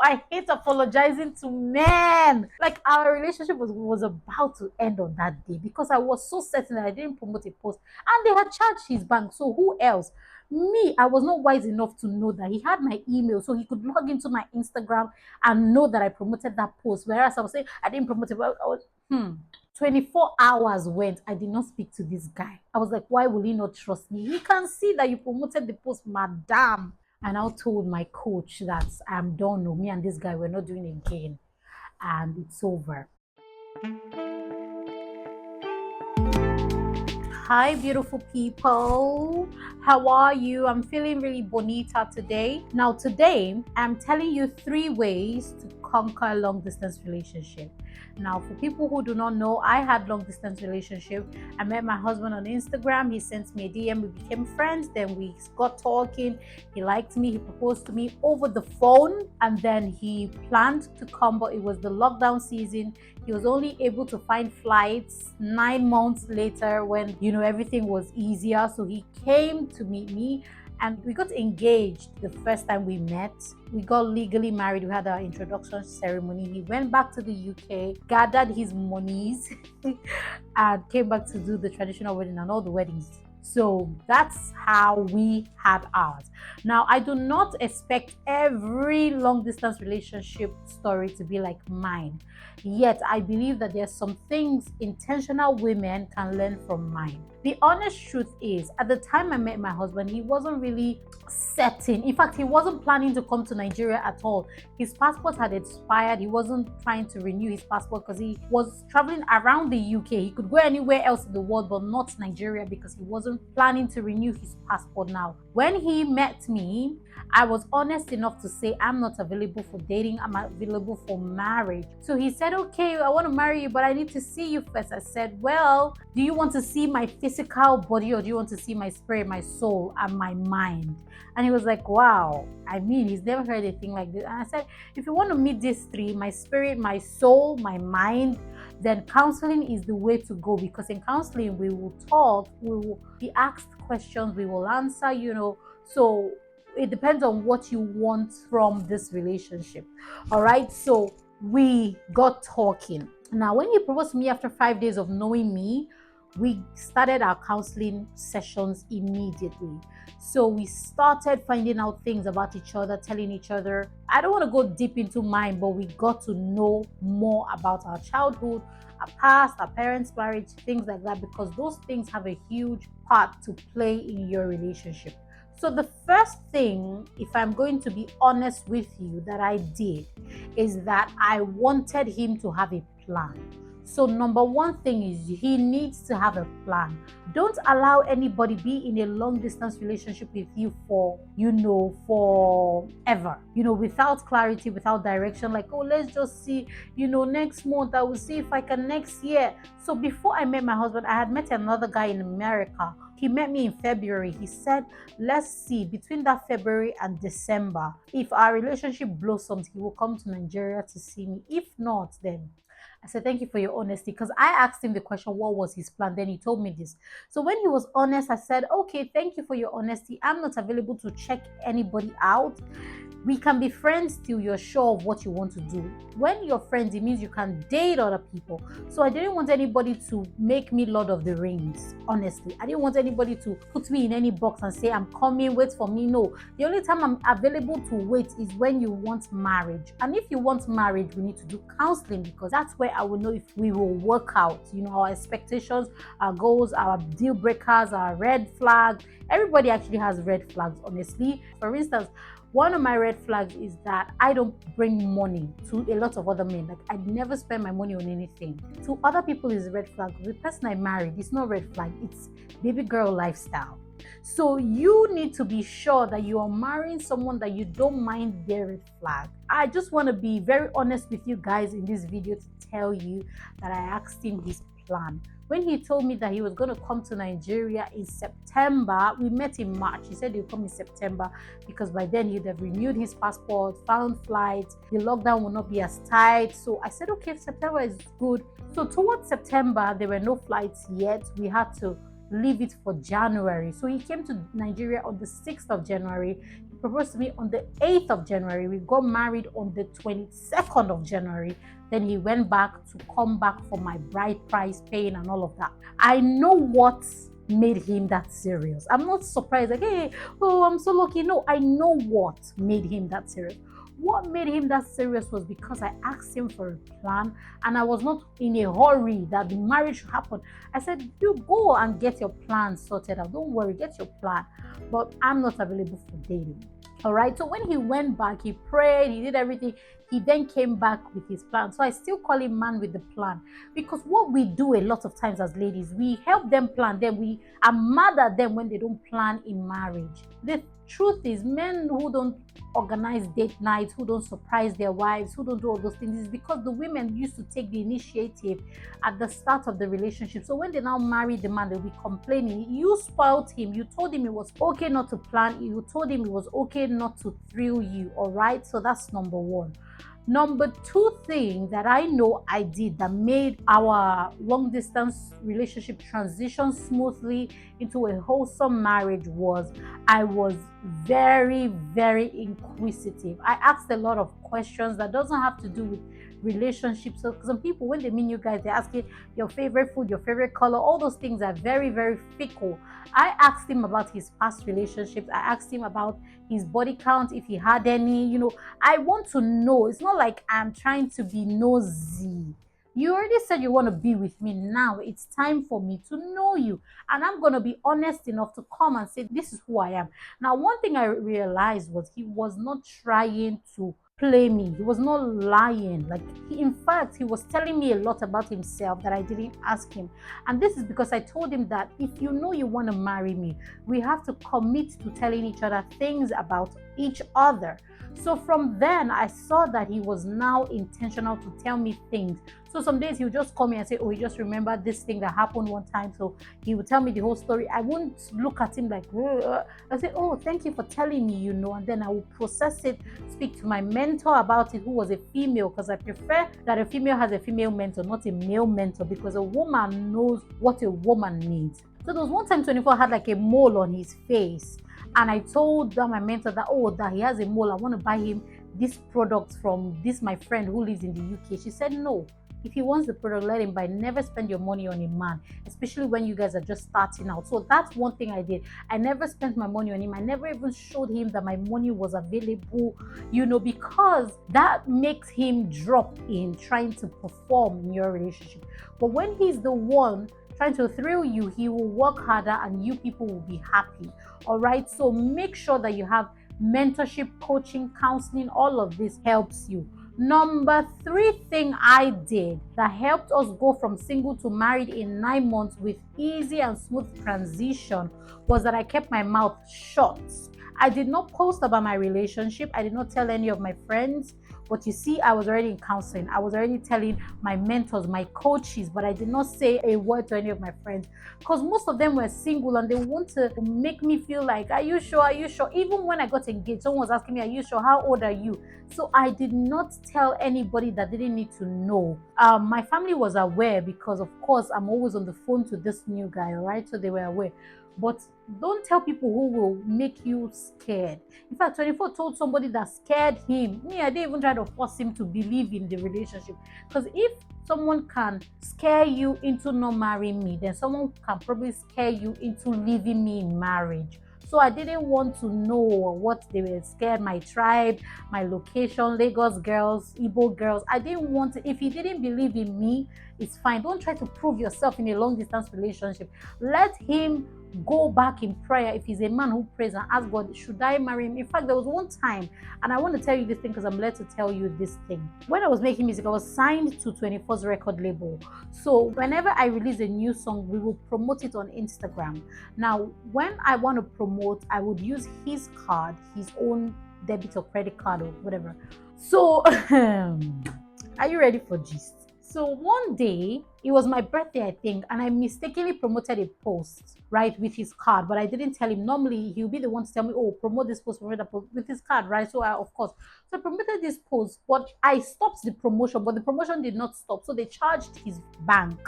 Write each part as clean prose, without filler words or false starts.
I hate apologizing to men. Like our relationship was about to end on that day because I was so certain that I didn't promote a post and they had charged his bank. So who else? Me, I was not wise enough to know that he had my email so he could log into my Instagram and know that I promoted that post. Whereas I was saying I didn't promote it. Well, I was 24 hours went. I did not speak to this guy. I was like, why will he not trust me? He can see that you promoted the post, madam. And I told my coach that I'm done. No, me and this guy, we're not doing it again. And it's over. Hi, beautiful people. How are you? I'm feeling really bonita today. Now, today, I'm telling you 3 ways to conquer a long distance relationship. Now, for people who do not know, I had long distance relationship. I met my husband on Instagram. He sent me a DM. We became friends. Then we got talking. He liked me. He proposed to me over the phone. And then he planned to come, but it was the lockdown season. He was only able to find flights 9 months later when, everything was easier. So he came to meet me and we got engaged the first time we met. We got legally married. We had our introduction ceremony. He went back to the UK, gathered his monies, and came back to do the traditional wedding and all the weddings. So that's how we had ours. Now, I do not expect every long distance relationship story to be like mine. Yet, I believe that there's some things intentional women can learn from mine. The honest truth is, at the time I met my husband, he wasn't really certain. In fact, he wasn't planning to come to Nigeria at all. His passport had expired. He wasn't trying to renew his passport because he was traveling around the UK. He could go anywhere else in the world, but not Nigeria because he wasn't planning to renew his passport now. When he met me, I was honest enough to say, I'm not available for dating. I'm available for marriage. So he said, okay, I want to marry you, but I need to see you first. I said, well, do you want to see my physical body or do you want to see my spirit, my soul, and my mind? And he was like, wow. I mean, he's never heard anything like this. And I said, if you want to meet these 3, my spirit, my soul, my mind, then counseling is the way to go, because in counseling, we will talk, we will be asked questions, we will answer, so it depends on what you want from this relationship. All right. So we got talking. Now, when he proposed to me after 5 days of knowing me, we started our counseling sessions immediately. So we started finding out things about each other, telling each other. I don't want to go deep into mine, but we got to know more about our childhood, our past, our parents' marriage, things like that, because those things have a huge part to play in your relationship. So the first thing, if I'm going to be honest with you, that I did is that I wanted him to have a plan. So number 1 thing is he needs to have a plan. Don't allow anybody be in a long distance relationship with you for forever, without clarity, without direction. Like, oh, let's just see, next month I will see if I can next year. So before I met my husband, I had met another guy in America. He met me in February. He said, let's see, between that February and December, if our relationship blossoms, he will come to Nigeria to see me. If not, then I said, thank you for your honesty, because I asked him the question, what was his plan? Then he told me this. So when he was honest, I said, okay, thank you for your honesty. I'm not available to check anybody out. We can be friends till you're sure of what you want to do. When you're friends, it means you can date other people. So I didn't want anybody to make me Lord of the Rings, honestly. I didn't want anybody to put me in any box and say, I'm coming, wait for me. No, the only time I'm available to wait is when you want marriage. And if you want marriage, we need to do counseling, because that's where I will know if we will work out, our expectations, our goals, our deal breakers, our red flags. Everybody actually has red flags, honestly. For instance, one of my red flags is that I don't bring money to a lot of other men. Like, I never spend my money on anything. To other people, is a red flag. The person I married, it's not red flag. It's baby girl lifestyle. So you need to be sure that you are marrying someone that you don't mind their red flag. I just want to be very honest with you guys in this video to tell you that I asked him his plan. When he told me that he was going to come to Nigeria in September, we met in March. He said he'll come in September because by then he'd have renewed his passport, found flights, the lockdown will not be as tight. So I said, okay, September is good. So towards September, there were no flights yet. We had to leave it for January. So he came to Nigeria on the 6th of January. He proposed to me on the 8th of January. We got married on the 22nd of January. Then he went back to come back for my bride price paying and all of that. I know what made him that serious. I'm not surprised, like, hey, oh, I'm so lucky. No, I know what made him that serious. What made him that serious was because I asked him for a plan, and I was not in a hurry that the marriage should happen. I said, you go and get your plan sorted out. Don't worry, get your plan. But I'm not available for dating. All right. So when he went back, he prayed, he did everything. He then came back with his plan. So I still call him man with the plan, because what we do a lot of times as ladies, we help them plan. Then we are mad at them when they don't plan in marriage. The truth is, men who don't organize date nights, who don't surprise their wives, who don't do all those things, is because the women used to take the initiative at the start of the relationship. So when they now marry the man, they'll be complaining. You spoiled him. You told him it was okay not to plan. You told him it was okay not to thrill you. All right. So that's number one. Number two thing that I know I did that made our long distance relationship transition smoothly into a wholesome marriage was I was very, very inquisitive. I asked a lot of questions that doesn't have to do with relationships. So some people, when they meet you guys, they ask you your favorite food, your favorite color. All those things are very, very fickle. I asked him about his past relationships. I asked him about his body count, if he had any. I want to know. It's not like I'm trying to be nosy. You already said you want to be with me. Now it's time for me to know you. And I'm going to be honest enough to come and say, this is who I am. Now, one thing I realized was he was not trying to play me. He was not lying. In fact, he was telling me a lot about himself that I didn't ask him. And this is because I told him that if you know you want to marry me, we have to commit to telling each other things about each other. So from then, I saw that he was now intentional to tell me things. So some days he would just call me and say, oh, he just remembered this thing that happened one time. So he would tell me the whole story. I wouldn't look at him like, I say, oh, thank you for telling me, and then I will process it, speak to my mentor about it, who was a female, because I prefer that a female has a female mentor, not a male mentor, because a woman knows what a woman needs. So there was one time 24 had like a mole on his face. And I told my mentor that he has a mole. I want to buy him this product from my friend who lives in the UK. She said, no, if he wants the product, let him buy. Never spend your money on a man, especially when you guys are just starting out. So that's one thing I did. I never spent my money on him. I never even showed him that my money was available, because that makes him drop in trying to perform in your relationship. But when he's the one trying to thrill you, he will work harder and you people will be happy. All right. So make sure that you have mentorship, coaching, counseling. All of this helps you. Number 3 thing I did that helped us go from single to married in 9 months with easy and smooth transition was that I kept my mouth shut. I did not post about my relationship. I did not tell any of my friends. But you see, I was already in counseling. I was already telling my mentors, my coaches, but I did not say a word to any of my friends because most of them were single and they want to make me feel like, are you sure? Are you sure? Even when I got engaged, someone was asking me, are you sure? How old are you? So I did not tell anybody that didn't need to know. My family was aware because, of course, I'm always on the phone to this new guy, all right? So they were aware. But don't tell people who will make you scared. In fact, 24 told somebody that scared him. I didn't even try to force him to believe in the relationship. Because if someone can scare you into not marrying me, then someone can probably scare you into leaving me in marriage. So I didn't want to know what they were scared, my tribe, my location, Lagos girls, Igbo girls. I didn't want to. If he didn't believe in me, it's fine. Don't try to prove yourself in a long distance relationship. Let him go back in prayer. If he's a man who prays and asks God, should I marry him? In fact, there was one time, and I want to tell you this thing because I'm led to tell you this thing. When I was making music, I was signed to 24's record label. So whenever I release a new song, we will promote it on Instagram. Now, when I want to promote, I would use his card, his own debit or credit card or whatever. So, are you ready for gist? So one day, it was my birthday, I think, and I mistakenly promoted a post, right, with his card, but I didn't tell him. Normally, he'll be the one to tell me, oh, promote this post, promote that post, with his card, right? So of course. So I promoted this post, but I stopped the promotion, but the promotion did not stop. So they charged his bank.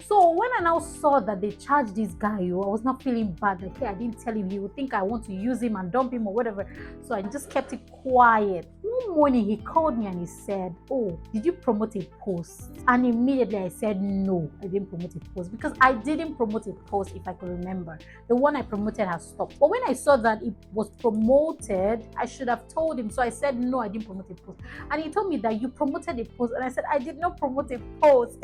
So when I now saw that they charged this guy, I was not feeling bad. Like, hey, I didn't tell him. He would think I want to use him and dump him or whatever. So I just kept it quiet. One morning he called me and he said, oh, did you promote a post? And immediately I said, no, I didn't promote a post, because I didn't promote a post, if I could remember. The one I promoted has stopped. But when I saw that it was promoted, I should have told him. So I said, no, I didn't promote a post. And he told me that you promoted a post. And I said, I did not promote a post.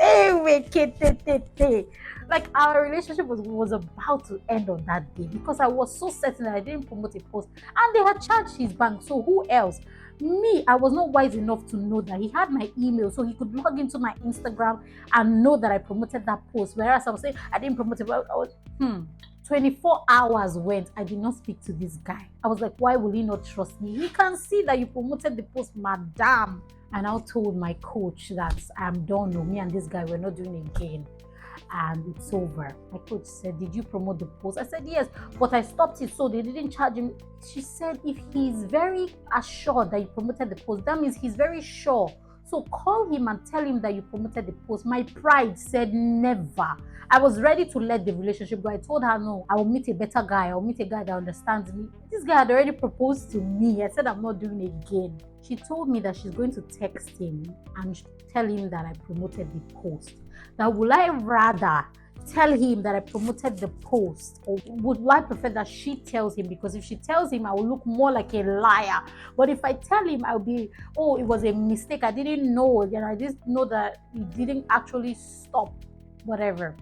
Like, our relationship was about to end on that day, because I was so certain that I didn't promote a post. And they had charged his bank. So who else? Me, I was not wise enough to know that he had my email, so he could log into my Instagram and know that I promoted that post. Whereas I was saying I didn't promote it. I was 24 hours went. I did not speak to this guy. I was like, why will he not trust me? He can see that you promoted the post, madam. And I told my coach that I'm done. No, me and this guy, we're not doing it again. And it's over. My coach said, did you promote the post? I said, yes, but I stopped it, so they didn't charge him. She said, if he's very assured that you promoted the post, that means he's very sure. So call him and tell him that you promoted the post. My pride said never. I was ready to let the relationship go. I told her, no, I will meet a better guy. I will meet a guy that understands me. This guy had already proposed to me. I said, I'm not doing it again. She told me that she's going to text him and tell him that I promoted the post. Now, would I rather tell him that I promoted the post, or would I prefer that she tells him? Because if she tells him, I will look more like a liar. But if I tell him, I'll be, oh, it was a mistake. I didn't know. I didn't know that it didn't actually stop. Whatever.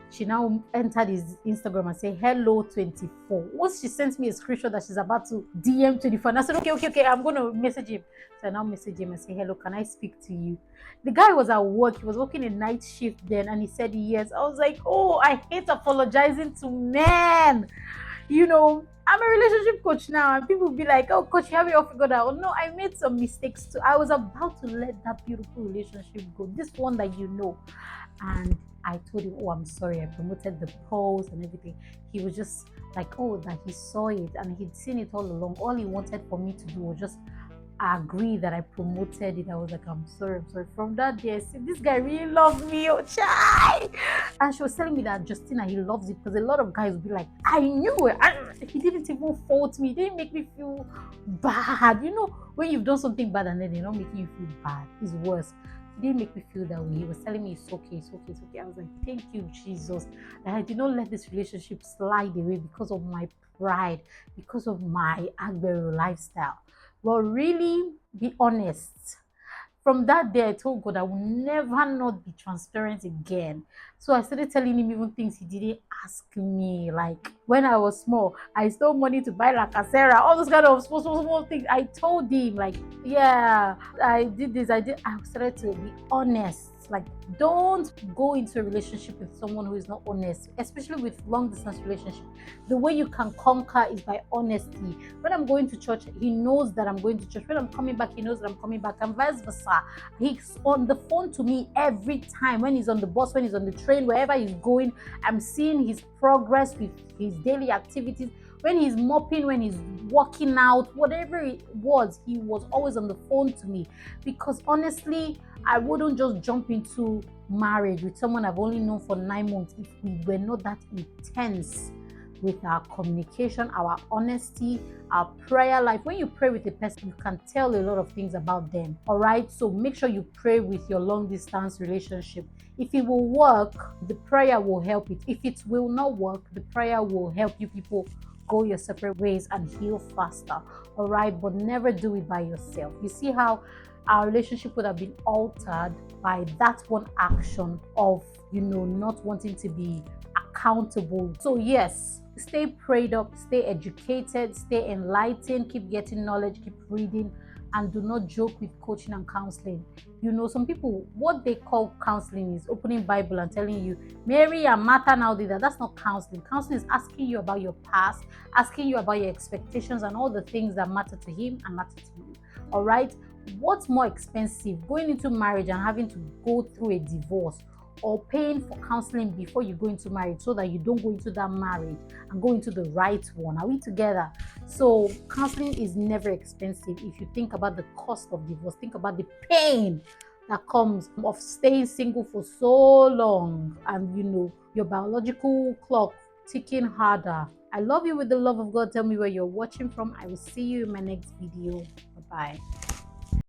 She now entered his Instagram and said, hello 24. Once she sent me a screenshot that she's about to DM 24, and I said, okay, I'm going to message him. So I now message him and say, hello, can I speak to you? The guy was at work. He was working a night shift then, and he said yes. I was like, oh, I hate apologizing to men. I'm a relationship coach now, and people will be like, oh, coach, you have it all figured out. No, I made some mistakes too. I was about to let that beautiful relationship go, this one that you know. And I told him, oh, I'm sorry, I promoted the post and everything. He was just like, oh, that he saw it and he'd seen it all along. All he wanted for me to do was just agree that I promoted it. I was like, I'm sorry. From that day, I said, this guy really loves me, oh chai. And she was telling me that Justina, he loves it, because a lot of guys would be like, I knew it. He didn't even fault me. He didn't make me feel bad. When you've done something bad and then they're not making you feel bad, it's worse. He didn't make me feel that way. He was telling me it's okay. I was like, thank you, Jesus. And I did not let this relationship slide away because of my pride, because of my Agbero lifestyle. But really, be honest. From that day, I told God I will never not be transparent again. So I started telling him even things he didn't ask me. Like, when I was small, I stole money to buy La Casera, all those kind of small things. I told him, like, yeah, I did this, I started to be honest. Like, don't go into a relationship with someone who is not honest, especially with long distance relationship. The way you can conquer is by honesty. When I'm going to church, he knows that I'm going to church. When I'm coming back, he knows that I'm coming back, and vice versa. He's on the phone to me every time. When he's on the bus, when he's on the train, wherever he's going, I'm seeing his progress with his daily activities. When he's mopping, when he's working out, whatever it was, he was always on the phone to me. Because honestly, I wouldn't just jump into marriage with someone I've only known for 9 months if we were not that intense with our communication, our honesty, our prayer life. When you pray with a person, you can tell a lot of things about them. All right, so make sure you pray with your long distance relationship. If it will work, the prayer will help it. If it will not work, the prayer will help you people go your separate ways and heal faster. All right, but never do it by yourself. You see how our relationship would have been altered by that one action of not wanting to be accountable. So yes, stay prayed up, stay educated, stay enlightened, keep getting knowledge, keep reading, and do not joke with coaching and counseling. Some people, what they call counseling is opening Bible and telling you, Mary and Martha now did that. That's not counseling. Counseling is asking you about your past, asking you about your expectations and all the things that matter to him and matter to you. All right? What's more expensive, going into marriage and having to go through a divorce, or paying for counseling before you go into marriage so that you don't go into that marriage and go into the right one? Are we together? So counseling is never expensive. If you think about the cost of divorce, think about the pain that comes of staying single for so long, and your biological clock ticking harder. I love you with the love of God. Tell me where you're watching from. I will see you in my next video. Bye bye.